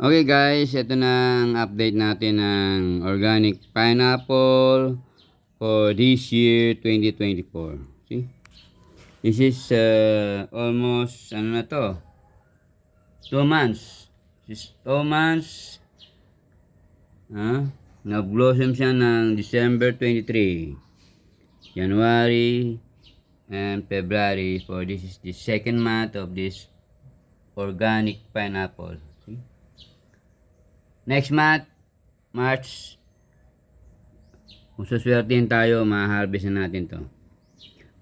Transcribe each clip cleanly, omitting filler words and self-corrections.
Okay guys, ito na ang update natin ng organic pineapple for this year 2024. See? This is almost ano na to? 2 months. This is 2 months. Nag-blossom siya ng December 23, January and February. For this is the second month of this organic pineapple. See? Next month, March, kung suswertein tayo, ma-harvest na natin to.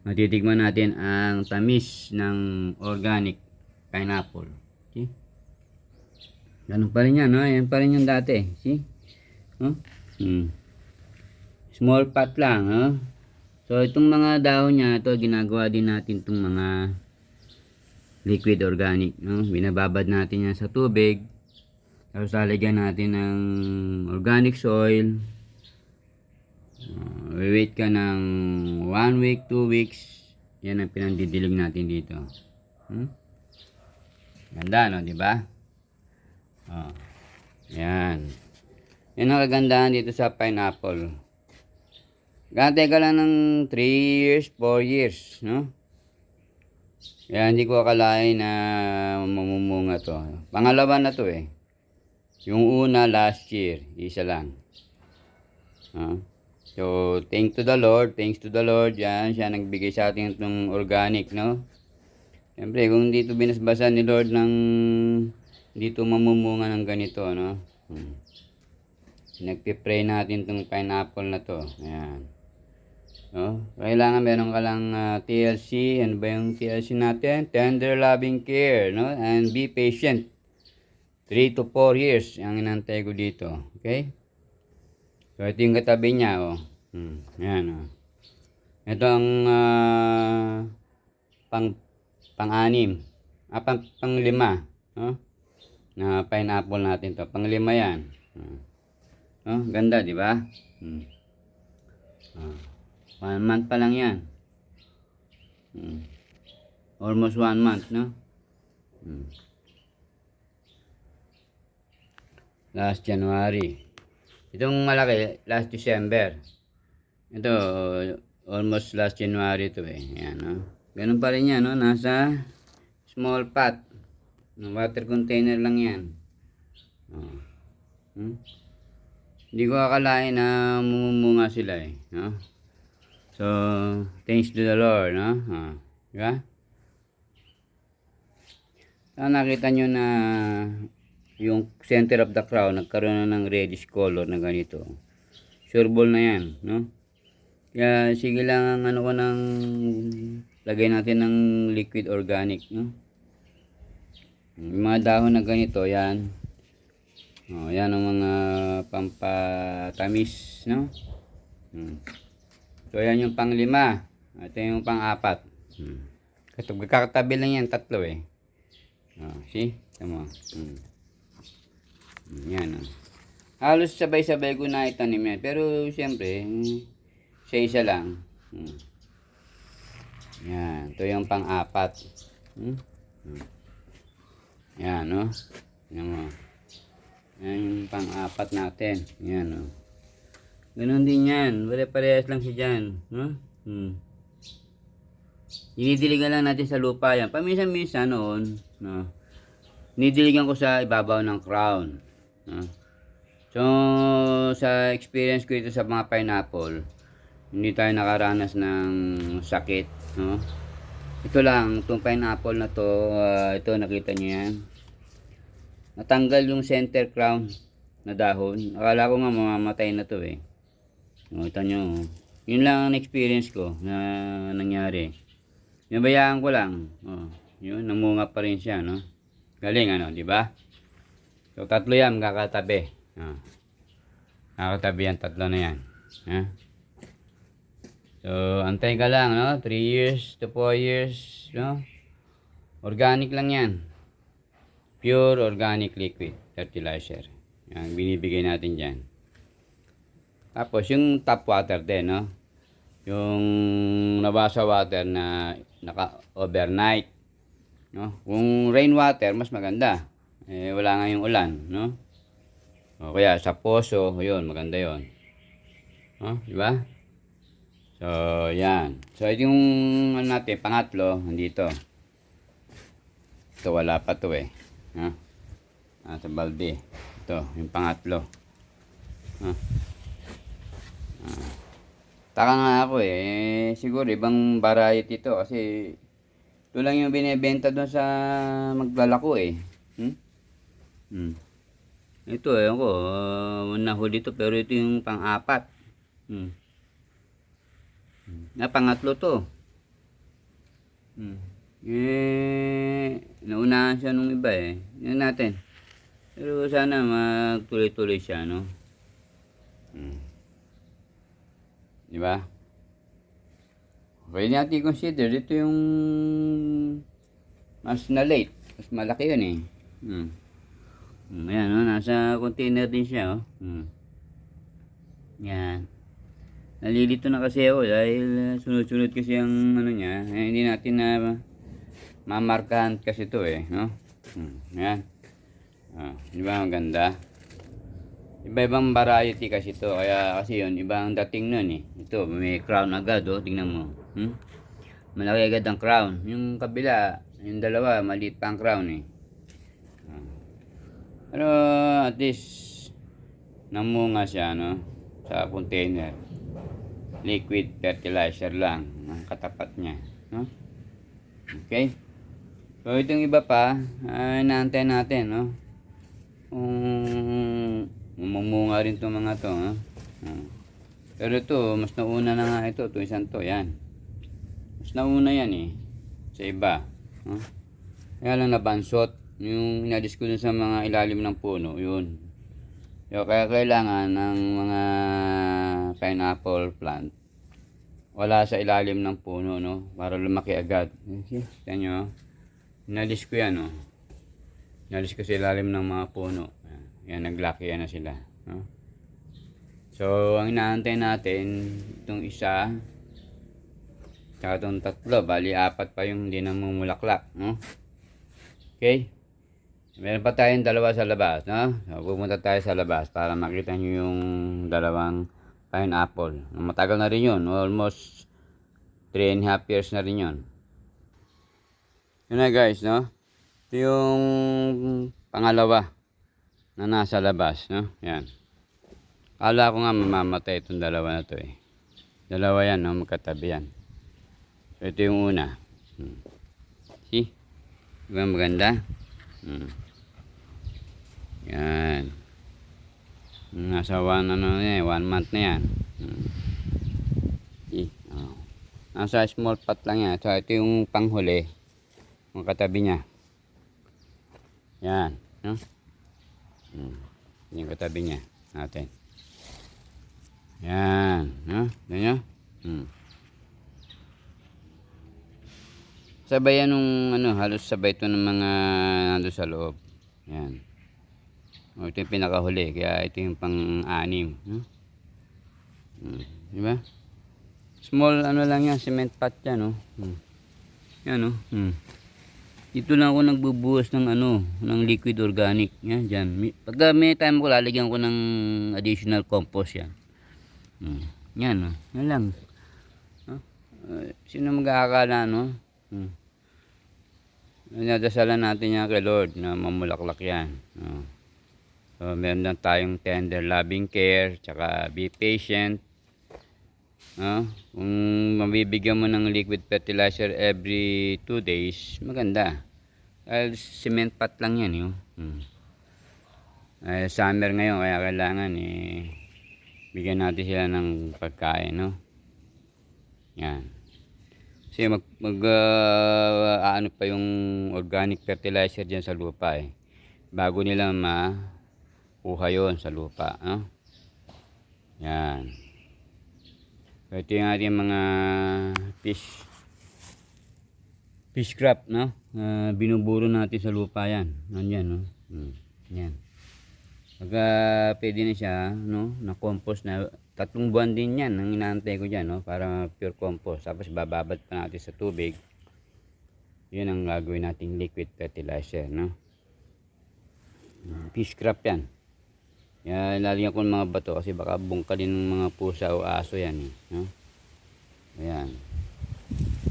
Matitigman natin ang tamis ng organic pineapple. See? Ganun pa rin yan, no? Yan pa rin yung dati. See? Huh? Small pot lang, no? So, itong mga dahon niya, ito, ginagawa din natin itong mga liquid organic, no? Binababad natin yan sa tubig. Tapos lalagyan natin ng organic soil. Wait ka ng 1 week, 2 weeks. Yan ang pinandidilig natin dito. Ganda, no? Diba? Yan. Yan ang kagandahan dito sa pineapple. Gantay ka lang ng 3 years, 4 years, no? Yan, hindi ko akalain na mamumunga to. Pangalawa na to eh. Yung una last year, isa lang. So, thanks to the Lord. Yan, siya nagbigay sa atin itong organic, no? Siyempre, kung dito binasbasan ni Lord ng dito mamumunga ng ganito, no? Nagpipray natin itong pineapple na to. Ayan. No? Kailangan meron ka lang TLC. Ano ba yung TLC natin? Tender loving care, no? And be patient. 3 to 4 years ang inantay ko dito. Okay? So, ito yung katabi niya, oh. Ayan, oh. Ito ang pang-anim. Pang-lima. No? Na pineapple natin to. Pang-lima yan. Oh, ganda, di ba? 1 month pa lang yan. Almost 1 month, no? Last January. Itong malaki, last December. Ito, almost last January ito eh. Ayan, no? Ganun pa rin yan, no? Nasa small pot. Water container lang yan. Hindi ko akalain na mumunga sila eh. No? So, thanks to the Lord. No? Diba? Sana nakita nyo na yung center of the crown nagkaroon na ng reddish color na ganito. Sureball na yan, no? Kaya sige lang ang ano ko ng lagay natin ng liquid organic, no? Yung mga dahon na ganito, yan. Yan ang mga pampatamis, no? So yan yung pang-5. Ito yung pang-4. Kakatabi lang yan, 3 eh. See? Tama. Yan. Halos sabay-sabay ko na itanim yan. Pero siyempre, isa lang. Yan. Ito yung pang-4. Yan, no? Yan mo. Yan yung pang-4 natin. Yan, no? Ganun din yan. Pare-parehas lang siya dyan. No? Dinidiligan lang natin sa lupa yan. Paminsan-minsan noon, no? Nidiligan ko sa ibabaw ng crown. So, sa experience ko ito sa mga pineapple, hindi tayo nakaranas ng sakit, no? Ito lang, itong pineapple na to, ito nakita nyo yan. Natanggal yung center crown na dahon. Akala ko nga mamamatay na to eh. Ito nyo, yun lang ang experience ko na nangyari. Nabayaan ko lang. Yun, namunga pa rin siya, no? Galing, ano, di ba? So, 3 yan, kakatabi. Kakatabi yan, 3 na yan. So, antay ka lang, no? 3 years to 4 years, no? Organic lang yan. Pure organic liquid fertilizer. Yan, binibigay natin dyan. Tapos, yung tap water din, no? Yung nabasa water na naka-overnight. No? Kung rainwater, mas maganda. Eh, wala nga yung ulan, no? O kaya sa poso, yun, maganda yun. Di ba? So, yan. So, ito yung ano natin, pangatlo, nandito. Ito, wala pa to eh. Sa balde. Ito, yung pangatlo. Taka nga ako eh. Siguro, ibang variety to. Kasi, ito lang yung binibenta doon sa maglalako eh. Ito eh, ako, nahuli to, pero ito yung pang-apat. Pangatlo to. Naunahan siya nung iba eh. Yan natin. Pero sana magtuloy-tuloy siya, no? Di ba? Pwede natin consider, ito yung mas na late. Mas malaki yun eh. Ayan, no? Nasa container din siya, oh. Yan. Nalilito na kasi ako dahil sunod-sunod kasi ang ano niya. Hindi natin na mamarkahan kasi ito eh, no? Yan. Di ba maganda? Iba-ibang variety kasi ito. Kaya kasi yun, ibang dating nun eh. Ito, may crown agad, oh. Tingnan mo. Malaki agad ang crown. Yung kabila, yung dalawa, maliit pa ang crown eh. Pero at least namunga siya, no? Sa container. Liquid fertilizer lang ang katapat niya, no? Okay? So itong iba pa, inaantay natin, no? Mamunga rin itong mga to, no? Pero ito, mas nauna na nga ito, itong isang to, yan. Mas nauna yan eh, sa iba, no? Kaya lang nabansot, yung inadis ko dun sa mga ilalim ng puno, yun. Kaya kailangan ng mga pineapple plant wala sa ilalim ng puno, no? Para lumaki agad. Okay, tignan nyo. Inalis ko yan, no? Inalis ko sa ilalim ng mga puno. Yan, naglaki yan na sila, no? So, ang inaantay natin, itong isa, tsaka itong tatlo, bali apat pa yung hindi namumulaklak, no? Okay? Meron pa tayong dalawa sa labas, no? So, pupunta tayo sa labas para makita nyo yung dalawang pineapple. Matagal na rin yun. Almost 3.5 years na rin yun. Yun na guys, no? Ito yung pangalawa na nasa labas, no? Yan. Kala ko nga mamamatay itong dalawa na to eh. Dalawa yan, no? Magkatabi yan. So, ito yung una. See? Diba maganda? Yan. Nasa 1 month na yan. Nasa small pot lang yan. So ito yung panghuli. Yung katabi niya. Yan. No? Yung katabi niya. Natin. Yan. No? Yan nyo? Sabay yan nung halos sabay ito ng mga nando sa loob. Yan. Ito yung pinakahuli, kaya ito yung pang-anim, no? Diba? Small lang yan, cement pot yan, no? Yan, no? Dito lang ako nagbubuhos ng ng liquid organic. Yan, dyan. Pagka may time ko, lalagyan ko ng additional compost yan. Yan, no? Yan lang. Sino mag-aakala, no? Nadasalan natin yan kay Lord na mamulaklak yan. So, meron lang tayong tender loving care, tsaka be patient. Kung mabibigyan mo ng liquid fertilizer every 2 days, maganda. Dahil cement pot lang yan, yun. Summer ngayon, kaya kailangan bigyan natin sila ng pagkain, no? Yan. Kasi ano pa yung organic fertilizer dyan sa lupa eh. Bago nila kuha yun sa lupa, no? Yan. Ito yung ating mga fish crop, no? Binuburo natin sa lupa yan. Nandyan, no? Yan. Pagka pwede na siya, no? Na-compost na. 3 buwan din yan ang inaantay ko dyan, no? Para pure compost. Tapos bababad pa natin sa tubig. Yun ang gagawin nating liquid fertilizer, no? Fish scrap yan. Yan, lalagyan ko ng mga bato kasi baka bungkalin ng mga pusa o aso yan eh. No? Ayan.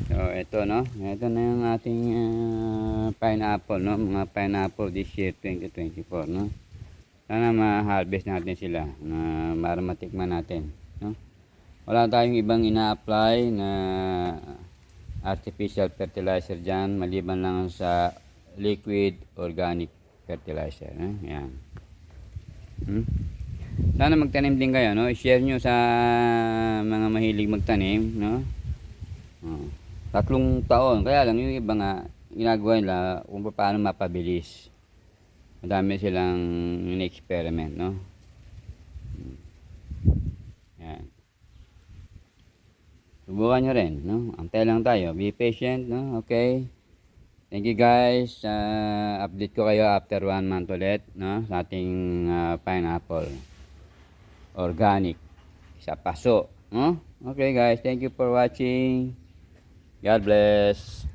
So, ito no. Ito na yung ating pineapple, no. Mga pineapple this year 2024, no. Sana ma-harvest natin sila na para matikman natin, no. Wala tayong ibang ina-apply na artificial fertilizer dyan maliban lang sa liquid organic fertilizer, no. Ayan. Sana magtanim din kayo, no. I-share nyo sa mga mahilig magtanim, no. 3 taon. Kaya lang yung iba nga ginagawa nila kung paano mapabilis. Madami silang in-experiment, no. Yan. Subukan nyo rin, no. Antay lang tayo. Be patient, no. Okay. Thank you guys. Update ko kayo after 1 month ulit, no, sa ating pineapple organic sa paso, no. Okay guys, thank you for watching. God bless.